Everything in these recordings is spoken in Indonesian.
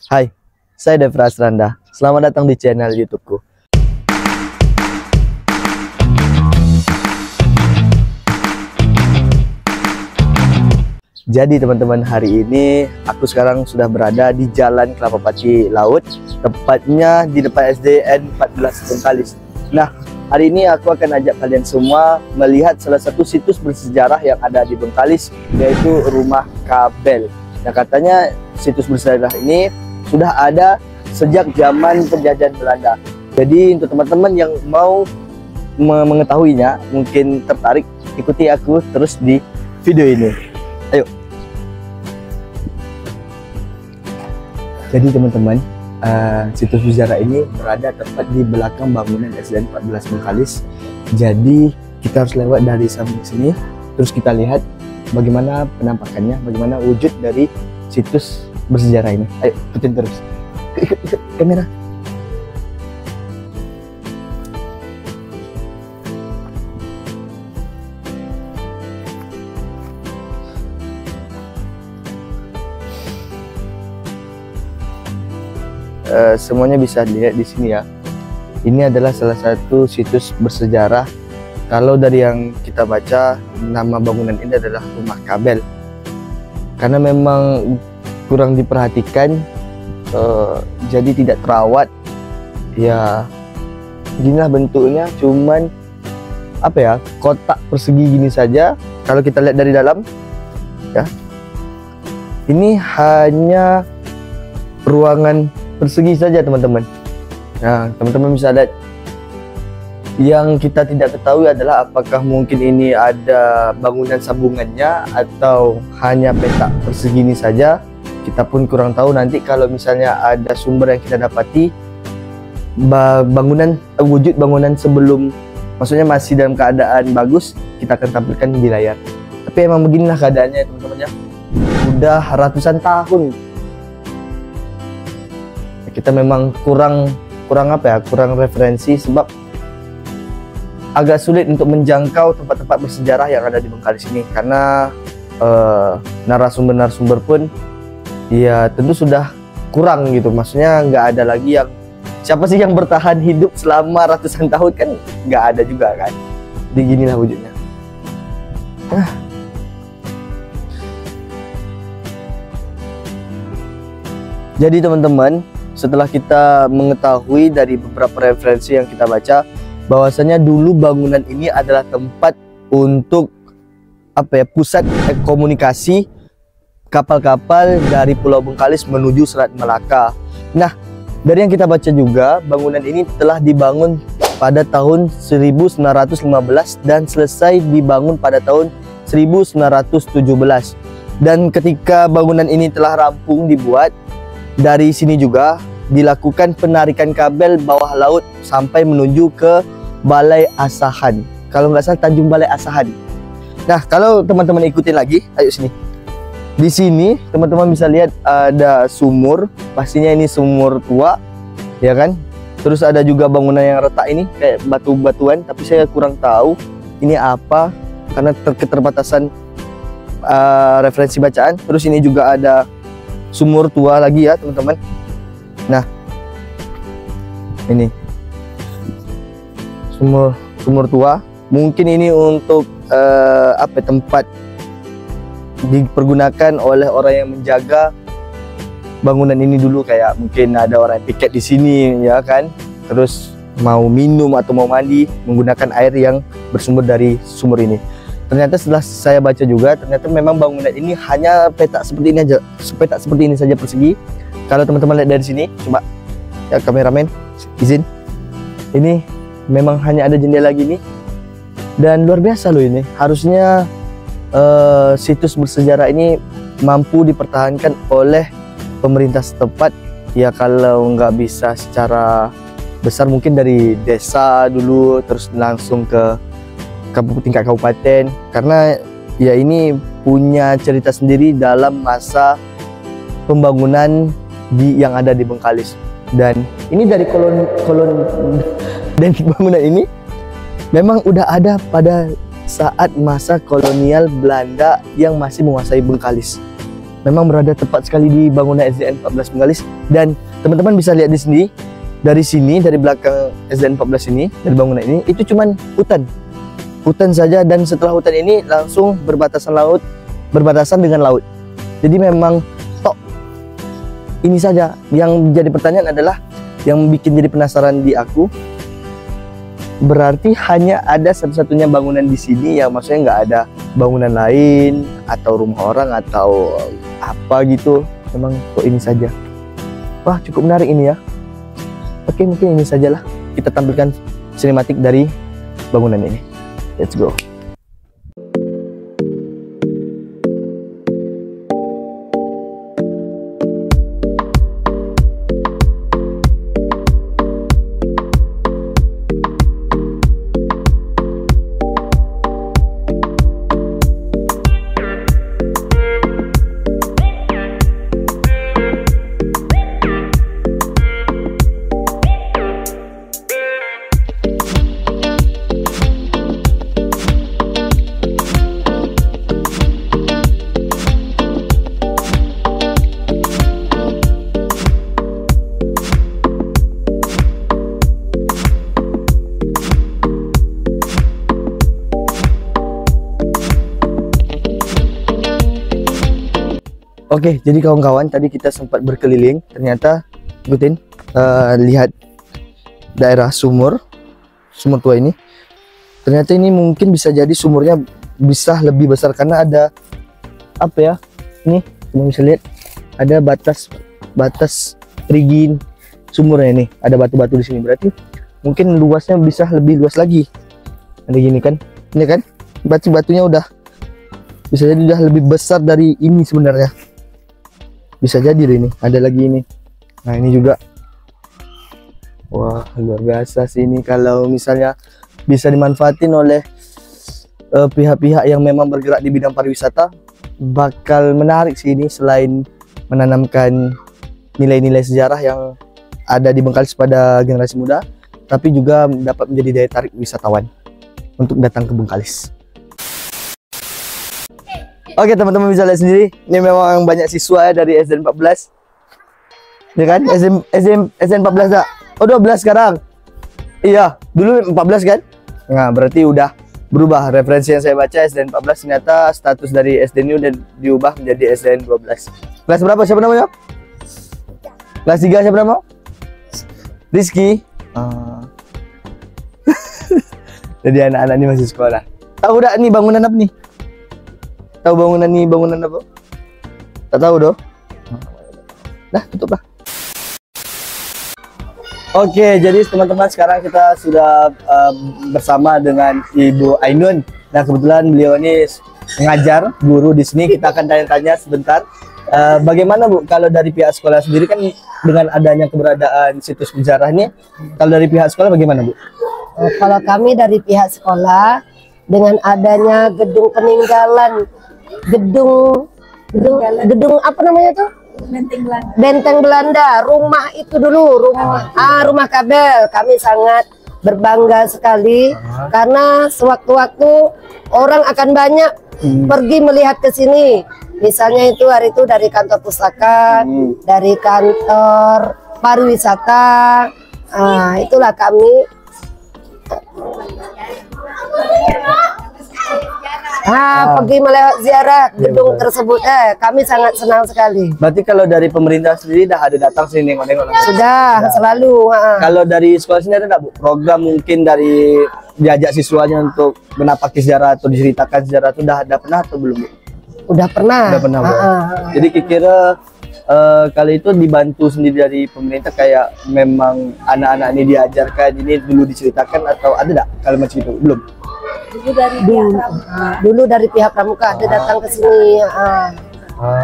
Hai, saya Devra Asranda. Selamat datang di channel YouTubeku. Jadi teman-teman, hari ini aku sekarang sudah berada di Jalan Kelapa Paci Laut, tepatnya di depan SDN 14 Bengkalis. Nah, hari ini aku akan ajak kalian semua melihat salah satu situs bersejarah yang ada di Bengkalis, yaitu Rumah Kabel. Nah, katanya situs bersejarah ini sudah ada sejak zaman penjajahan Belanda. Jadi untuk teman-teman yang mau mengetahuinya, mungkin tertarik, ikuti aku terus di video ini. Ayo. Jadi teman-teman, situs bersejarah ini berada tepat di belakang bangunan SDN 14 Bengkalis. Jadi kita harus lewat dari samping sini, terus kita lihat bagaimana penampakannya, bagaimana wujud dari situs bersejarah ini. Ayo ikutin terus. Ikut kamera. Semuanya bisa dilihat di sini ya. Ini adalah salah satu situs bersejarah. Kalau dari yang kita baca, nama bangunan ini adalah Rumah Kabel. Karena memang kurang diperhatikan, jadi tidak terawat. Ya, inilah bentuknya, cuman apa ya, kotak persegi gini saja. Kalau kita lihat dari dalam, ya, ini hanya ruangan persegi saja teman-teman. Nah, teman-teman bisa lihat. Yang kita tidak ketahui adalah apakah mungkin ini ada bangunan sambungannya atau hanya petak persegi ini saja. Kita pun kurang tahu. Nanti kalau misalnya ada sumber yang kita dapati bangunan, wujud bangunan sebelum, maksudnya masih dalam keadaan bagus, kita akan tampilkan di layar. Tapi emang beginilah keadaannya teman-teman ya. Udah ratusan tahun. Kita memang kurang apa ya, kurang referensi, sebab agak sulit untuk menjangkau tempat-tempat bersejarah yang ada di Bengkalis ini, karena narasumber-narasumber pun ya tentu sudah kurang gitu. Maksudnya nggak ada lagi yang, siapa sih yang bertahan hidup selama ratusan tahun, kan nggak ada juga kan. Jadi ginilah wujudnya. Jadi teman-teman, setelah kita mengetahui dari beberapa referensi yang kita baca, bahwasanya dulu bangunan ini adalah tempat untuk apa ya, pusat komunikasi kapal-kapal dari Pulau Bengkalis menuju Selat Melaka. Nah, dari yang kita baca juga, bangunan ini telah dibangun pada tahun 1915 dan selesai dibangun pada tahun 1917. Dan ketika bangunan ini telah rampung dibuat, dari sini juga dilakukan penarikan kabel bawah laut sampai menuju ke Balai Asahan. Kalau nggak salah Tanjung Balai Asahan. Nah, kalau teman-teman ikutin lagi, ayo sini. Di sini teman-teman bisa lihat ada sumur, pastinya ini sumur tua, ya kan? Terus ada juga bangunan yang retak ini kayak batu-batuan, tapi saya kurang tahu ini apa karena keterbatasan referensi bacaan. Terus ini juga ada sumur tua lagi ya teman-teman. Nah, ini sumur tua. Mungkin ini untuk apa, tempat dipergunakan oleh orang yang menjaga bangunan ini dulu, kayak mungkin ada orang yang piket di sini ya kan. Terus mau minum atau mau mandi menggunakan air yang bersumber dari sumur ini. Ternyata setelah saya baca juga, ternyata memang bangunan ini hanya petak seperti ini aja, petak seperti ini saja persegi. Kalau teman-teman lihat dari sini, coba ya kameramen, izin. Ini memang hanya ada jendela gini, dan luar biasa loh ini. Harusnya situs bersejarah ini mampu dipertahankan oleh pemerintah setempat. Ya kalau nggak bisa secara besar, mungkin dari desa dulu, terus langsung ke tingkat kabupaten, karena ya ini punya cerita sendiri dalam masa pembangunan yang ada di Bengkalis. Dan ini dari dan bangunan ini memang udah ada pada saat masa kolonial Belanda yang masih menguasai Bengkalis. memang berada tepat sekali di bangunan SDN 14 Bengkalis. Dan teman-teman bisa lihat di sini, dari sini, dari belakang SDN 14 ini, dari bangunan ini, itu cuman hutan saja. Dan setelah hutan ini langsung berbatasan dengan laut. Jadi memang tok ini saja. Yang jadi pertanyaan adalah, yang bikin jadi penasaran di aku, berarti hanya ada satu-satunya bangunan di sini, yang maksudnya nggak ada bangunan lain atau rumah orang atau apa gitu. Memang kok ini saja. Wah, cukup menarik ini ya. Oke, mungkin ini sajalah kita tampilkan sinematik dari bangunan ini. Let's go. Oke, jadi kawan-kawan, tadi kita sempat berkeliling. Ternyata ikutin, lihat daerah sumur tua ini. Ternyata ini mungkin bisa jadi sumurnya bisa lebih besar, karena ada apa ya? Ini teman bisa lihat, ada batas perigi sumurnya ini. Ada batu-batu di sini, berarti mungkin luasnya bisa lebih luas lagi. Ada gini kan? Ini kan batu-batunya udah bisa jadi udah lebih besar dari ini sebenarnya. Bisa jadi deh ini. Ada lagi ini. Nah, ini juga. Wah, luar biasa sih ini. Kalau misalnya bisa dimanfaatin oleh pihak-pihak yang memang bergerak di bidang pariwisata, bakal menarik sih ini. Selain menanamkan nilai-nilai sejarah yang ada di Bengkalis pada generasi muda, tapi juga dapat menjadi daya tarik wisatawan untuk datang ke Bengkalis. Oke, teman-teman bisa lihat sendiri, ini memang banyak siswa ya dari SDN 14. Ya kan? SDN 14 tak? Oh, 12 sekarang. Iya, dulu 14 kan? Nah, berarti udah berubah. Referensi yang saya baca, SDN 14 ternyata status dari SDN ini udah diubah menjadi SDN 12. Kelas berapa? Siapa namanya? Kelas 3 siapa nama? Rizky. Jadi anak-anak ini masih sekolah. Tahu udah nih bangunan apa nih? Tahu bangunan ini bangunan apa? Tak tahu doh. Nah, tutup lah. Oke, jadi teman-teman, sekarang kita sudah bersama dengan Ibu Ainun. Nah, kebetulan beliau ini mengajar, guru di sini. Kita akan tanya-tanya sebentar. Bagaimana Bu, kalau dari pihak sekolah sendiri kan dengan adanya keberadaan situs sejarah ini, kalau dari pihak sekolah bagaimana Bu? Kalau kami dari pihak sekolah, dengan adanya gedung peninggalan, gedung apa namanya tuh? Benteng Belanda, rumah itu dulu, rumah kabel. Kami sangat berbangga sekali karena sewaktu-waktu orang akan banyak pergi melihat ke sini. Misalnya itu hari itu dari kantor pustaka, dari kantor pariwisata. Itulah kami pergi melewat ziarah gedung tersebut. Kami sangat senang sekali. Berarti kalau dari pemerintah sendiri dah ada datang sini nengok-nengok? Sudah, selalu. Kalau dari sekolah sendiri ada Bu program mungkin dari diajak siswanya untuk menapaki sejarah atau diceritakan sejarah itu udah ada pernah atau belum Bu? Udah pernah. Udah pernah Bu. Jadi kira kali itu dibantu sendiri dari pemerintah, kayak memang anak-anak ini diajarkan, ini dulu diceritakan atau ada enggak kalau macam itu? Belum. Dulu dari pihak pramuka ada datang ke sini.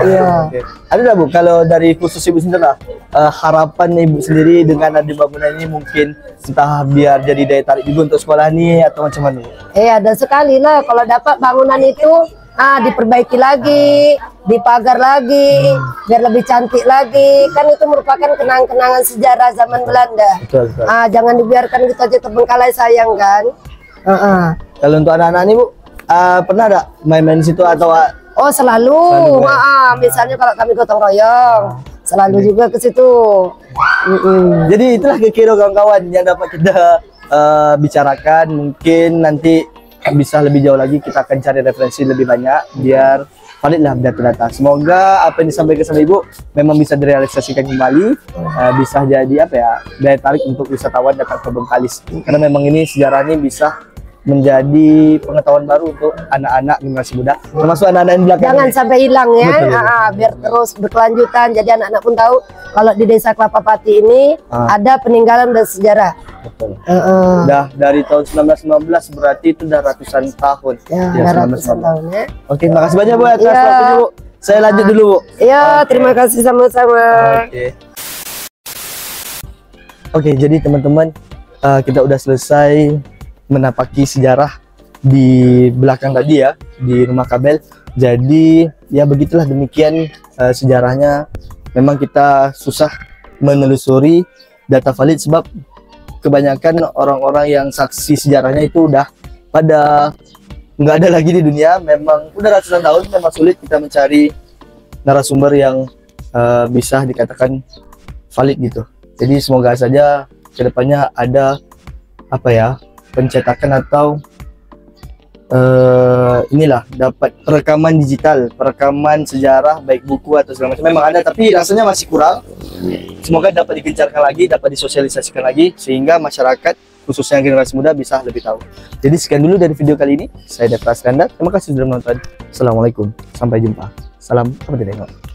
Iya. Okay. Ada enggak Bu kalau dari khusus Ibu sendiri lah, harapan Ibu sendiri dengan ada bangunan ini, mungkin entah biar jadi daya tarik juga untuk sekolah ini atau macam mana? Ada sekali lah kalau dapat bangunan itu diperbaiki lagi, dipagar lagi, biar lebih cantik lagi. Kan itu merupakan kenang-kenangan sejarah zaman Belanda. Betul. Jangan dibiarkan gitu aja terbengkalai, sayang kan. Kalau untuk anak-anak ini Bu, pernah ada main-main situ atau Oh selalu, Selalu, misalnya kalau kami gotong royong, selalu juga ke situ. Jadi itulah kira-kira kawan-kawan yang dapat kita bicarakan. Mungkin nanti bisa lebih jauh lagi, kita akan cari referensi lebih banyak biar valid lah data-data. Semoga apa yang disampaikan sama Ibu memang bisa direalisasikan kembali, bisa jadi apa ya, daya tarik untuk wisatawan datang ke Bengkalis. Karena memang ini sejarahnya bisa menjadi pengetahuan baru untuk anak-anak generasi muda, termasuk anak-anak yang belakang. Jangan ini. sampai hilang ya, Betul. biar terus berkelanjutan. Jadi anak-anak pun tahu kalau di Desa Kelapa Pati ini ada peninggalan dan sejarah. Betul. Dah dari tahun 1919 berarti itu udah ratusan tahun. Ya, Ya, ratusan tahun ya. Oke, makasih banyak Bu atas Iya. waktunya Bu. Saya lanjut dulu Bu. Iya, terima kasih sama-sama. Oke, jadi teman-teman kita udah selesai menapaki sejarah di belakang tadi ya, di rumah kabel. Jadi ya begitulah, demikian sejarahnya. Memang kita susah menelusuri data valid sebab kebanyakan orang-orang yang saksi sejarahnya itu udah pada nggak ada lagi di dunia. Memang udah ratusan tahun, memang sulit kita mencari narasumber yang bisa dikatakan valid gitu. Jadi semoga saja kedepannya ada apa ya, pencetakan atau inilah dapat perekaman digital, perekaman sejarah baik buku atau segala macam. Memang ada tapi rasanya masih kurang. Semoga dapat digencarkan lagi, dapat disosialisasikan lagi sehingga masyarakat khususnya generasi muda bisa lebih tahu. Jadi sekian dulu dari video kali ini. Saya Devra Skandar. Terima kasih sudah menonton. Assalamualaikum. Sampai jumpa. Salam. Sampai jumpa.